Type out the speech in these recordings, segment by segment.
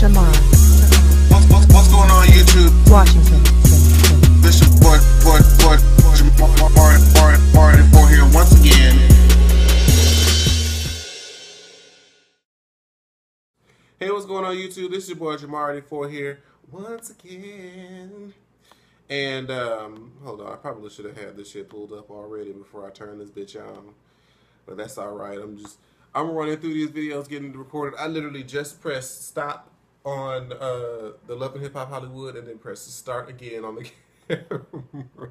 Jamar. What's going on YouTube? Washington. This is boy Marty 4 here once again. Hey, what's going on YouTube? This is your boy Jamar 4 here once again. And hold on, I probably should have had this shit pulled up already before I turn this bitch on. But that's alright. I'm running through these videos, getting it recorded. I literally just pressed stop on the Love and Hip Hop Hollywood and then pressed start again on the camera.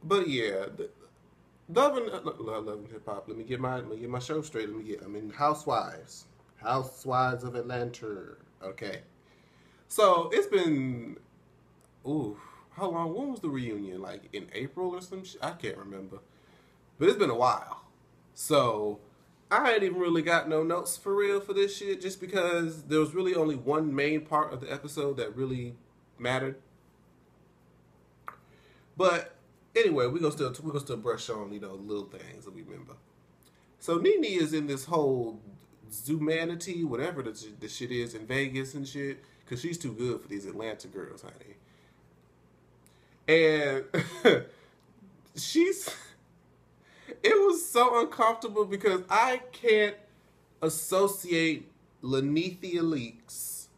But yeah, Love and Hip Hop. Let me get my show straight. I'm in Housewives of Atlanta. Okay. So it's been, how long? When was the reunion? Like in April or some shit? I can't remember. But it's been a while. So I ain't even really got no notes for real for this shit, just because there was really only one main part of the episode that really mattered. But anyway, we gonna still brush on, little things that we remember. So Nene is in this whole Zoomanity, whatever the shit is in Vegas and shit, because she's too good for these Atlanta girls, honey. And it was so uncomfortable because I can't associate Lanithia Leaks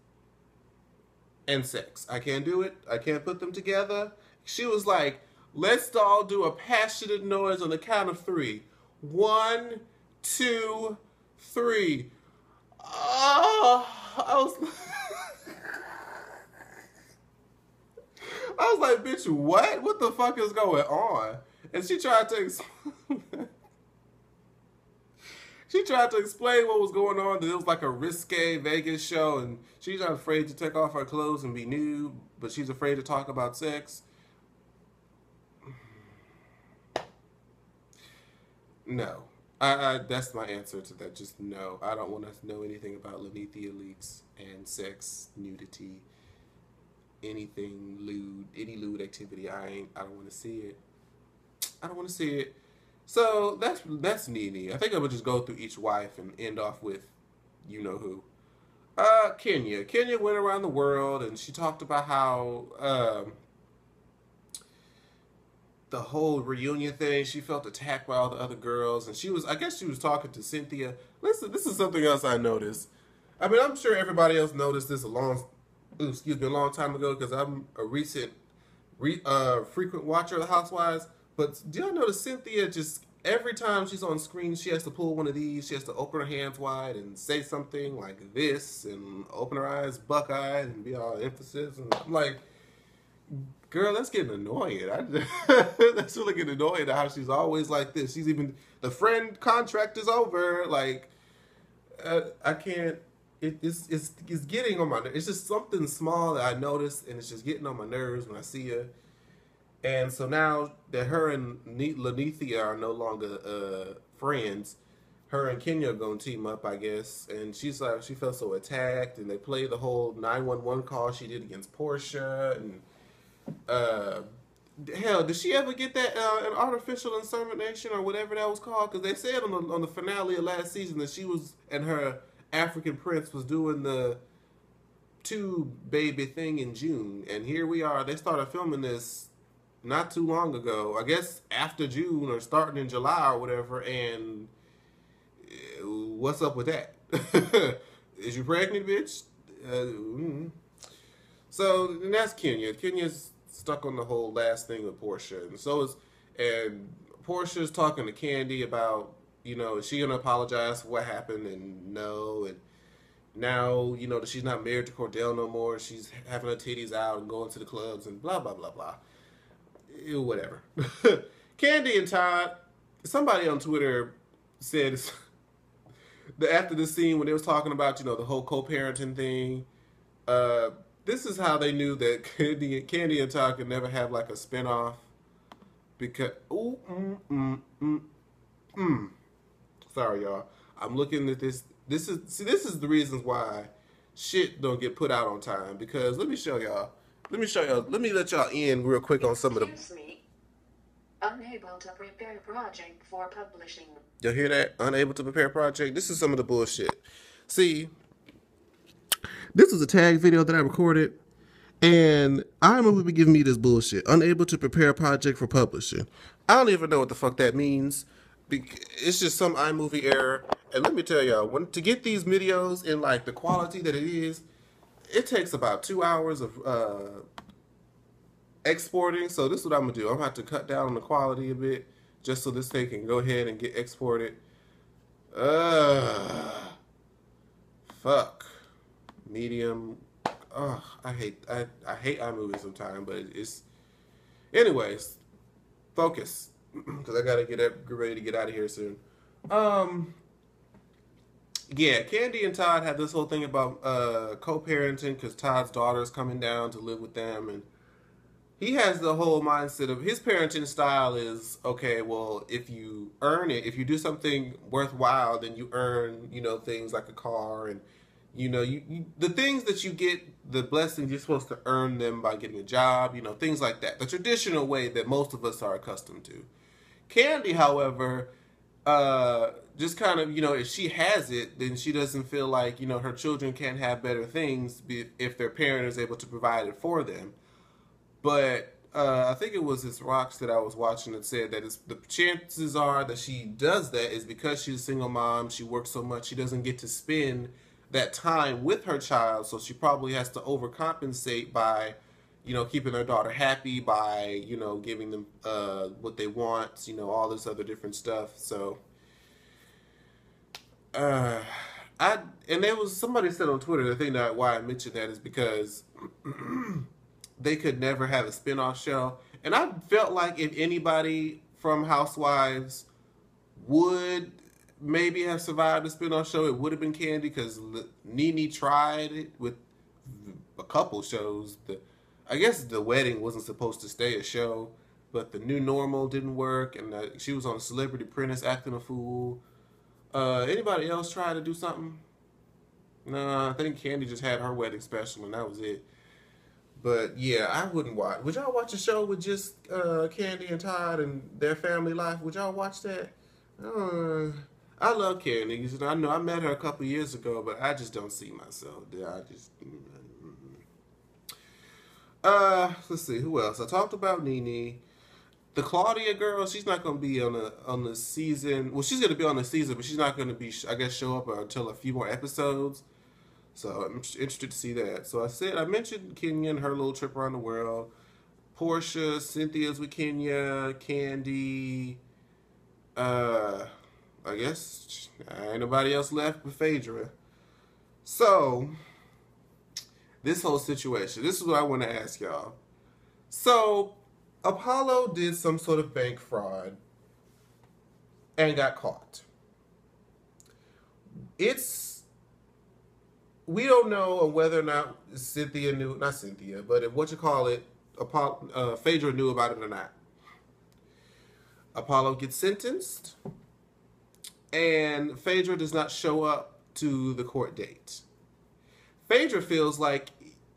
and sex. I can't do it. I can't put them together. She was like, let's all do a passionate noise on the count of 3. 1, 2, 3. Oh, I was like, bitch, what? What the fuck is going on? And she tried to explain what was going on, that it was like a risque Vegas show, and she's not afraid to take off her clothes and be nude, but she's afraid to talk about sex. No. That's my answer to that. Just no. I don't want to know anything about Lanithia Leaks and sex, nudity, anything lewd, any lewd activity. I don't want to see it. I don't want to see it. So that's Nene. I think I would just go through each wife and end off with you-know-who. Kenya. Kenya went around the world and she talked about how the whole reunion thing, she felt attacked by all the other girls, and I guess she was talking to Cynthia. Listen, this is something else I noticed. I mean, I'm sure everybody else noticed this a long time ago, because I'm a recent frequent watcher of the Housewives. But do y'all notice Cynthia, just every time she's on screen, she has to pull one of these. She has to open her hands wide and say something like this, and open her eyes buck-eyed and be all emphasis. And I'm like, girl, that's getting annoying. That's really getting annoying how she's always like this. She's even, the friend contract is over. Like, I can't. It's getting on my nerves. It's just something small that I noticed, and it's just getting on my nerves when I see her. And so now that her and Lanithia are no longer friends, her and Kenya are gonna team up, I guess. And she's like, she felt so attacked, and they play the whole 911 call she did against Portia. And hell, did she ever get that an artificial insemination or whatever that was called? Because they said on the finale of last season that she was, and her African prince was doing the tube baby thing in June, and here we are. They started filming this not too long ago, I guess after June or starting in July or whatever, and what's up with that? Is you pregnant, bitch? So, and that's Kenya. Kenya's stuck on the whole last thing with Portia, and Portia's talking to Candy about, is she gonna apologize for what happened, and no, and now, that she's not married to Cordell no more, she's having her titties out and going to the clubs and blah, blah, blah, blah. Whatever. Candy and Todd, somebody on Twitter said that after the scene when they was talking about, the whole co-parenting thing, this is how they knew that Candy and Todd could never have like a spinoff, because sorry y'all, I'm looking at this. This is the reasons why shit don't get put out on time, because let me let y'all in real quick on some of the. Excuse me. Unable to prepare project for publishing. Y'all hear that? Unable to prepare project. This is some of the bullshit. See, this was a tag video that I recorded, and iMovie be giving me this bullshit. Unable to prepare a project for publishing. I don't even know what the fuck that means. It's just some iMovie error. And let me tell y'all, to get these videos in like the quality that it is, it takes about 2 hours of exporting. So this is what I'm gonna do. I'm gonna have to cut down on the quality a bit just so this thing can go ahead and get exported. Fuck. Medium. Oh, I hate iMovie sometimes, but it's. Anyways, focus, because I gotta get ready to get out of here soon. Yeah, Candy and Todd had this whole thing about co-parenting because Todd's daughter is coming down to live with them, and he has the whole mindset of his parenting style is, okay, well, if you earn it, if you do something worthwhile, then you earn, things like a car and, you the things that you get, the blessings, you're supposed to earn them by getting a job, things like that. The traditional way that most of us are accustomed to. Candy, however, just kind of, if she has it, then she doesn't feel like, her children can't have better things if their parent is able to provide it for them. But I think it was this Rocks that I was watching that said that the chances are that she does that is because she's a single mom. She works so much she doesn't get to spend that time with her child. So she probably has to overcompensate by, keeping her daughter happy, by, giving them what they want, all this other different stuff. So, and there was somebody said on Twitter, the thing that why I mentioned that is because they could never have a spinoff show. And I felt like if anybody from Housewives would maybe have survived a spinoff show, it would have been Candy, because Nene tried it with a couple shows. I guess The Wedding wasn't supposed to stay a show, but The New Normal didn't work, and she was on Celebrity Apprentice acting a fool. Anybody else try to do something? No, I think Candy just had her wedding special, and that was it. But yeah, I wouldn't watch. Would y'all watch a show with just Candy and Todd and their family life? Would y'all watch that? I love Candy. I know I met her a couple years ago, but I just don't see myself there. Let's see who else. I talked about Nene. The Claudia girl, she's not going to be on the season. Well, she's going to be on the season, but she's not going to be, I guess, show up until a few more episodes. So I'm interested to see that. So I mentioned Kenya and her little trip around the world. Portia, Cynthia's with Kenya, Candy. I guess ain't nobody else left but Phaedra. So this whole situation, this is what I want to ask y'all. So Apollo did some sort of bank fraud and got caught. We don't know whether or not Cynthia knew, not Cynthia, but Phaedra knew about it or not. Apollo gets sentenced, and Phaedra does not show up to the court date. Phaedra feels like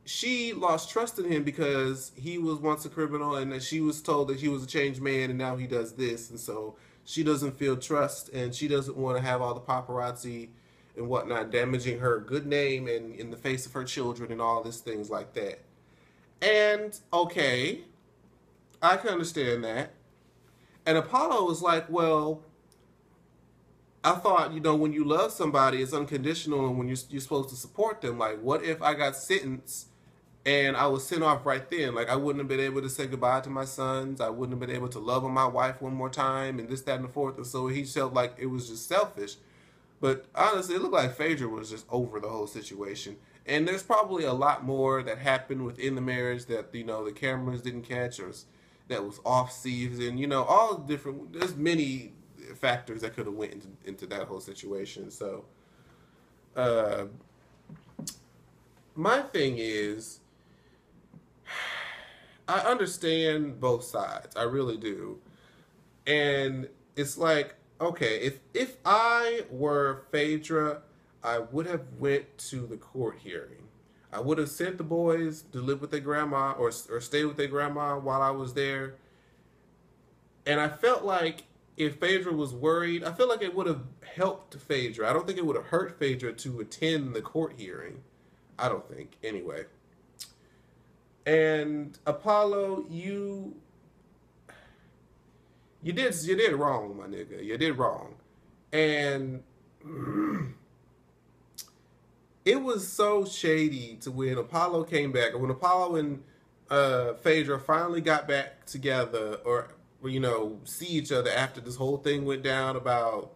she lost trust in him because he was once a criminal, and that she was told that he was a changed man, and now he does this, and so she doesn't feel trust, and she doesn't want to have all the paparazzi and whatnot damaging her good name and in the face of her children and all these things like that. And okay, I can understand that. And Apollo was like, well, I thought, when you love somebody, it's unconditional, and when you're supposed to support them. Like, what if I got sentenced and I was sent off right then? Like, I wouldn't have been able to say goodbye to my sons. I wouldn't have been able to love on my wife one more time, and this, that, and the fourth. And so he felt like it was just selfish. But honestly, it looked like Phaedra was just over the whole situation. And there's probably a lot more that happened within the marriage that, the cameras didn't catch, or that was off season. All different, there's many factors that could have went into that whole situation. So, my thing is, I understand both sides. I really do. And it's like, okay, if I were Phaedra, I would have went to the court hearing. I would have sent the boys to live with their grandma or stay with their grandma while I was there. And I felt like if Phaedra was worried, I feel like it would have helped Phaedra. I don't think it would have hurt Phaedra to attend the court hearing. I don't think, anyway. And Apollo, you did wrong, my nigga. You did wrong. And it was so shady to when Apollo came back, or when Apollo and Phaedra finally got back together, or see each other after this whole thing went down about,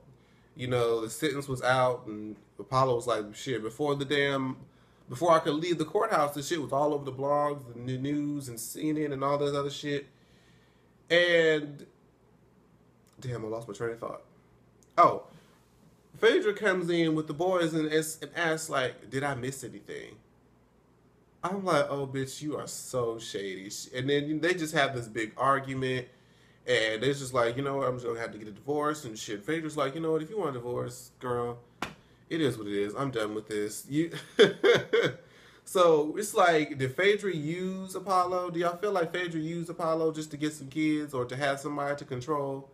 the sentence was out, and Apollo was like, shit, before I could leave the courthouse, this shit was all over the blogs, the news, and CNN, and all this other shit. And damn, I lost my train of thought. Oh, Phaedra comes in with the boys and asks, like, did I miss anything? I'm like, oh, bitch, you are so shady. And then they just have this big argument, and they're just like, you know what, I'm just going to have to get a divorce and shit. Phaedra's like, you know what, if you want a divorce, girl, it is what it is. I'm done with this. So it's like, did Phaedra use Apollo? Do y'all feel like Phaedra used Apollo just to get some kids or to have somebody to control?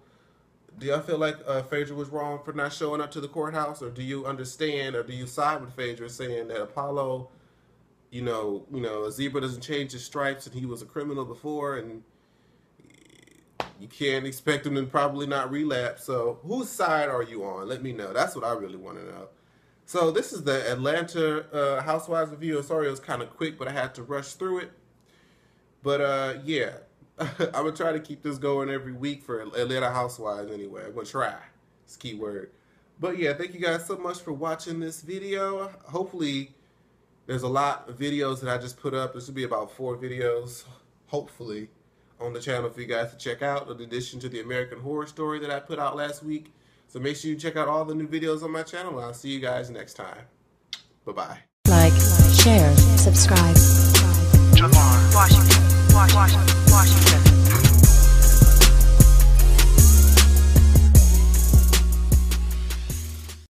Do y'all feel like Phaedra was wrong for not showing up to the courthouse, or do you understand, or do you side with Phaedra saying that Apollo, a zebra doesn't change his stripes, and he was a criminal before, and you can't expect him to probably not relapse? So whose side are you on? Let me know. That's what I really want to know. So this is the Atlanta Housewives review. Sorry it was kind of quick, but I had to rush through it. But yeah. I'm going to try to keep this going every week for Atlanta Housewives anyway. I'm going to try. It's a key word. But yeah, thank you guys so much for watching this video. Hopefully, there's a lot of videos that I just put up. This will be about 4 videos, hopefully, on the channel for you guys to check out, in addition to the American Horror Story that I put out last week. So make sure you check out all the new videos on my channel, and I'll see you guys next time. Bye-bye. Like, share, subscribe. Washington.